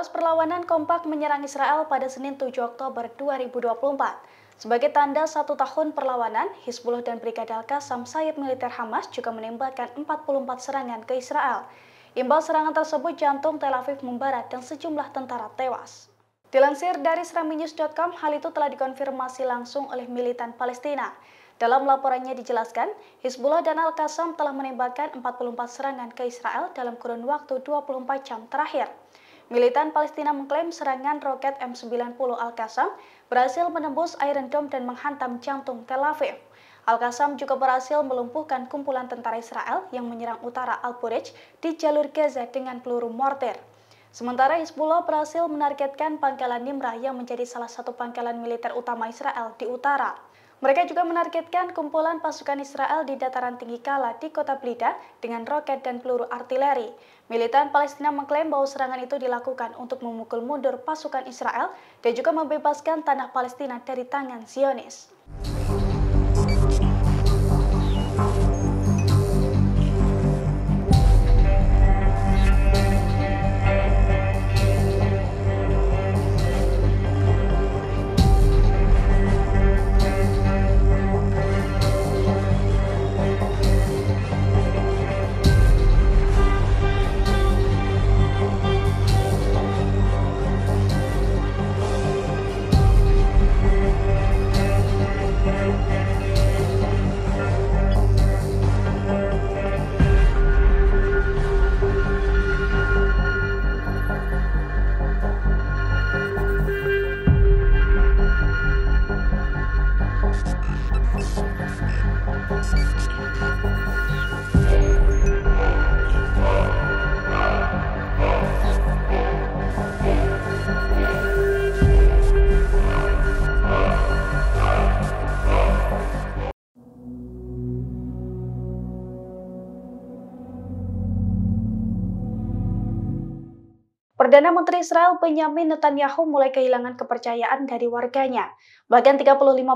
Hamas perlawanan kompak menyerang Israel pada Senin 7 Oktober 2024. Sebagai tanda 1 tahun perlawanan, Hizbullah dan Brigade Al-Qassam sayap militer Hamas juga menembakkan 44 serangan ke Israel. Imbal serangan tersebut jantung Tel Aviv membarat dan sejumlah tentara tewas. Dilansir dari seraminews.com, hal itu telah dikonfirmasi langsung oleh militan Palestina. Dalam laporannya dijelaskan, Hizbullah dan Al-Qassam telah menembakkan 44 serangan ke Israel dalam kurun waktu 24 jam terakhir. Militan Palestina mengklaim serangan roket M90 Al-Qassam berhasil menembus Iron Dome dan menghantam jantung Tel Aviv. Al-Qassam juga berhasil melumpuhkan kumpulan tentara Israel yang menyerang utara Al-Bureij di jalur Gaza dengan peluru mortir. Sementara Hizbullah berhasil menargetkan pangkalan Nimrah yang menjadi salah satu pangkalan militer utama Israel di utara. Mereka juga menargetkan kumpulan pasukan Israel di dataran tinggi Kala di kota Blida dengan roket dan peluru artileri. Militan Palestina mengklaim bahwa serangan itu dilakukan untuk memukul mundur pasukan Israel dan juga membebaskan tanah Palestina dari tangan Zionis. Perdana Menteri Israel Benyamin Netanyahu mulai kehilangan kepercayaan dari warganya. Bahkan 35%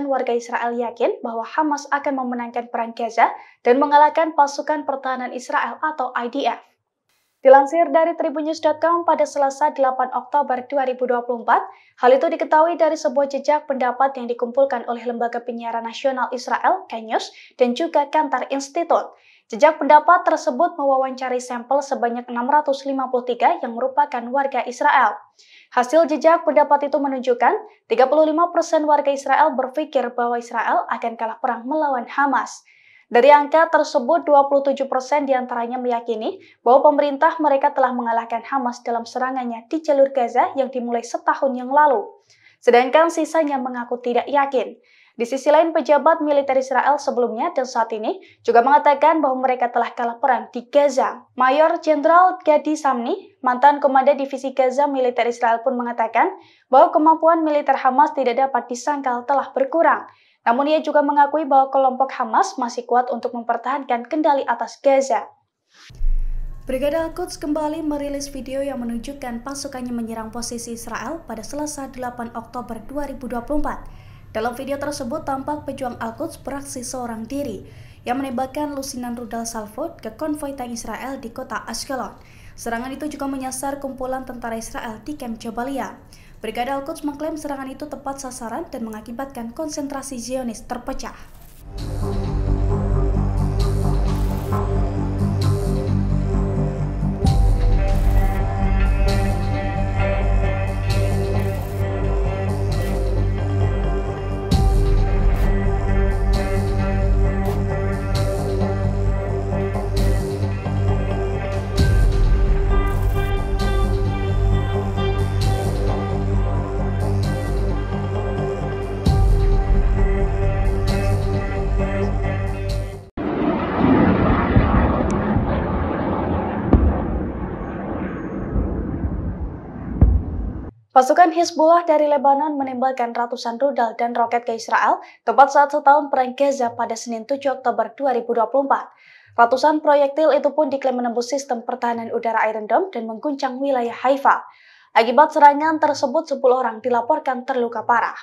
warga Israel yakin bahwa Hamas akan memenangkan perang Gaza dan mengalahkan pasukan pertahanan Israel atau IDF. Dilansir dari tribunnews.com pada Selasa 8 Oktober 2024, hal itu diketahui dari sebuah jejak pendapat yang dikumpulkan oleh Lembaga Penyiaran Nasional Israel, Knews, dan juga Kantar Institute. Jejak pendapat tersebut mewawancari sampel sebanyak 653 yang merupakan warga Israel. Hasil jejak pendapat itu menunjukkan 35% warga Israel berpikir bahwa Israel akan kalah perang melawan Hamas. Dari angka tersebut, 27% diantaranya meyakini bahwa pemerintah mereka telah mengalahkan Hamas dalam serangannya di jalur Gaza yang dimulai setahun yang lalu. Sedangkan sisanya mengaku tidak yakin. Di sisi lain, pejabat militer Israel sebelumnya dan saat ini juga mengatakan bahwa mereka telah kalah perang di Gaza. Mayor Jenderal Gadi Samni, mantan komandan divisi Gaza militer Israel pun mengatakan bahwa kemampuan militer Hamas tidak dapat disangkal telah berkurang. Namun ia juga mengakui bahwa kelompok Hamas masih kuat untuk mempertahankan kendali atas Gaza. Brigade Al-Quds kembali merilis video yang menunjukkan pasukannya menyerang posisi Israel pada Selasa 8 Oktober 2024. Dalam video tersebut tampak pejuang Al-Quds beraksi seorang diri yang menembakkan lusinan rudal salvo ke konvoi tank Israel di kota Ashkelon. Serangan itu juga menyasar kumpulan tentara Israel di Camp Jabalia. Brigade Al-Quds mengklaim serangan itu tepat sasaran dan mengakibatkan konsentrasi Zionis terpecah. Pasukan Hizbullah dari Lebanon menembakkan ratusan rudal dan roket ke Israel tepat saat setahun perang Gaza pada Senin 7 Oktober 2024. Ratusan proyektil itu pun diklaim menembus sistem pertahanan udara Iron Dome dan mengguncang wilayah Haifa. Akibat serangan tersebut 10 orang dilaporkan terluka parah.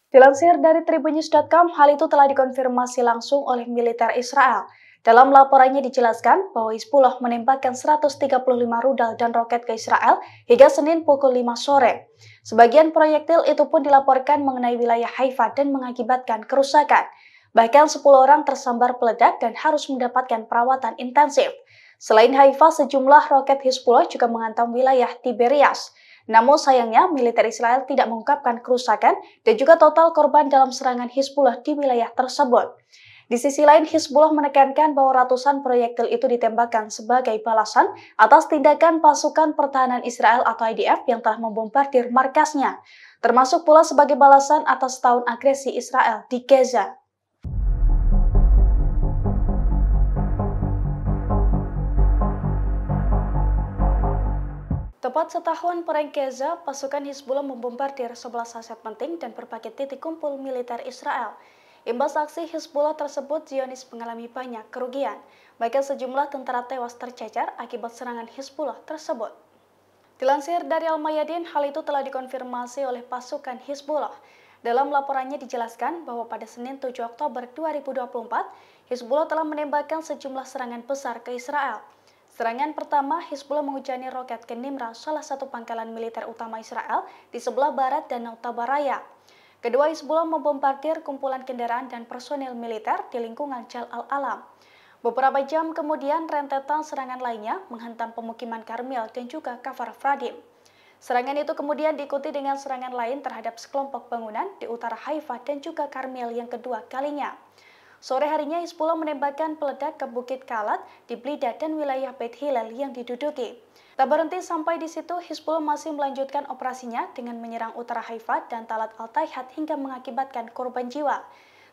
Dilansir dari tribunnews.com, hal itu telah dikonfirmasi langsung oleh militer Israel. Dalam laporannya dijelaskan bahwa Hizbullah menembakkan 135 rudal dan roket ke Israel hingga Senin pukul 5 sore. Sebagian proyektil itu pun dilaporkan mengenai wilayah Haifa dan mengakibatkan kerusakan. Bahkan 10 orang tersambar peledak dan harus mendapatkan perawatan intensif. Selain Haifa, sejumlah roket Hizbullah juga menghantam wilayah Tiberias. Namun sayangnya, militer Israel tidak mengungkapkan kerusakan dan juga total korban dalam serangan Hizbullah di wilayah tersebut. Di sisi lain, Hizbullah menekankan bahwa ratusan proyektil itu ditembakkan sebagai balasan atas tindakan pasukan pertahanan Israel atau IDF yang telah membombardir markasnya, termasuk pula sebagai balasan atas tahun agresi Israel di Gaza. Tepat setahun perang Gaza, pasukan Hizbullah membombardir 11 aset penting dan berbagai titik kumpul militer Israel. Imbas aksi Hizbullah tersebut, Zionis mengalami banyak kerugian. Bahkan sejumlah tentara tewas tercecer akibat serangan Hizbullah tersebut. Dilansir dari Al-Mayadin, hal itu telah dikonfirmasi oleh pasukan Hizbullah. Dalam laporannya dijelaskan bahwa pada Senin 7 Oktober 2024, Hizbullah telah menembakkan sejumlah serangan besar ke Israel. Serangan pertama, Hizbullah menghujani roket ke Nimra, salah satu pangkalan militer utama Israel di sebelah barat Danau Tabaraya. Kedua, Hizbullah membombardir kumpulan kendaraan dan personil militer di lingkungan Jal al-Alam. Beberapa jam kemudian, rentetan serangan lainnya menghantam pemukiman Karmel dan juga Kafar Fradim. Serangan itu kemudian diikuti dengan serangan lain terhadap sekelompok bangunan di utara Haifa dan juga Karmel yang kedua kalinya. Sore harinya, Hizbullah menembakkan peledak ke Bukit Kalat di Blida dan wilayah Beit Hillel yang diduduki. Tak berhenti sampai di situ, Hizbullah masih melanjutkan operasinya dengan menyerang utara Haifa dan Talat al-Taihat hingga mengakibatkan korban jiwa.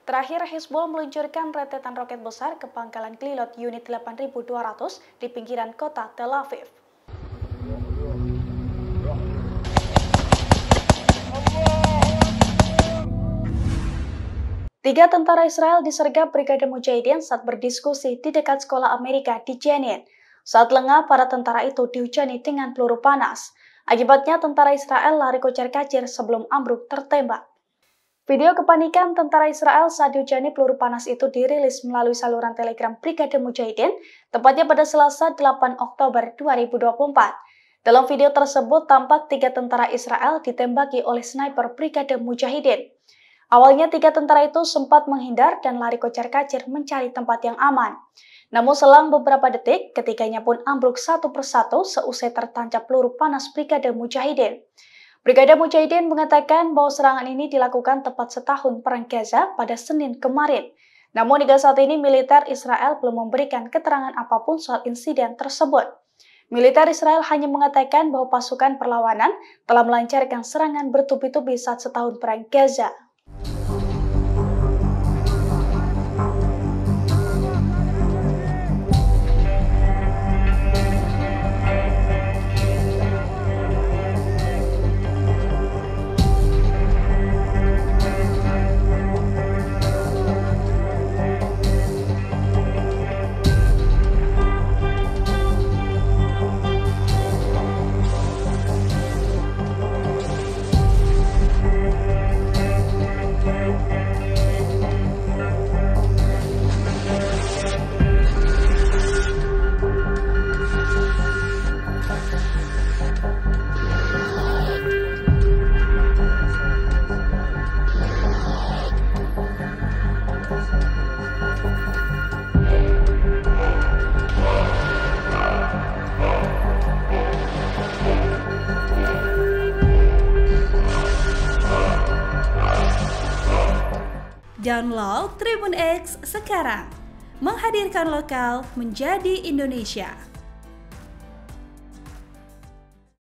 Terakhir, Hizbullah meluncurkan rentetan roket besar ke pangkalan Glilot unit 8.200 di pinggiran kota Tel Aviv. Tiga tentara Israel disergap Brigade Mujahidin saat berdiskusi di dekat sekolah Amerika di Jenin. Saat lengah, para tentara itu dihujani dengan peluru panas. Akibatnya, tentara Israel lari kocar-kacir sebelum ambruk tertembak. Video kepanikan tentara Israel saat dihujani peluru panas itu dirilis melalui saluran Telegram Brigade Mujahidin, tepatnya pada Selasa 8 Oktober 2024. Dalam video tersebut, tampak tiga tentara Israel ditembaki oleh sniper Brigade Mujahidin. Awalnya, tiga tentara itu sempat menghindar dan lari kocar-kacir mencari tempat yang aman. Namun selang beberapa detik, ketiganya pun ambruk satu persatu seusai tertancap peluru panas Brigade Mujahidin. Brigade Mujahidin mengatakan bahwa serangan ini dilakukan tepat setahun perang Gaza pada Senin kemarin. Namun hingga saat ini militer Israel belum memberikan keterangan apapun soal insiden tersebut. Militer Israel hanya mengatakan bahwa pasukan perlawanan telah melancarkan serangan bertubi-tubi saat setahun perang Gaza. Download Tribun X sekarang, menghadirkan lokal menjadi Indonesia.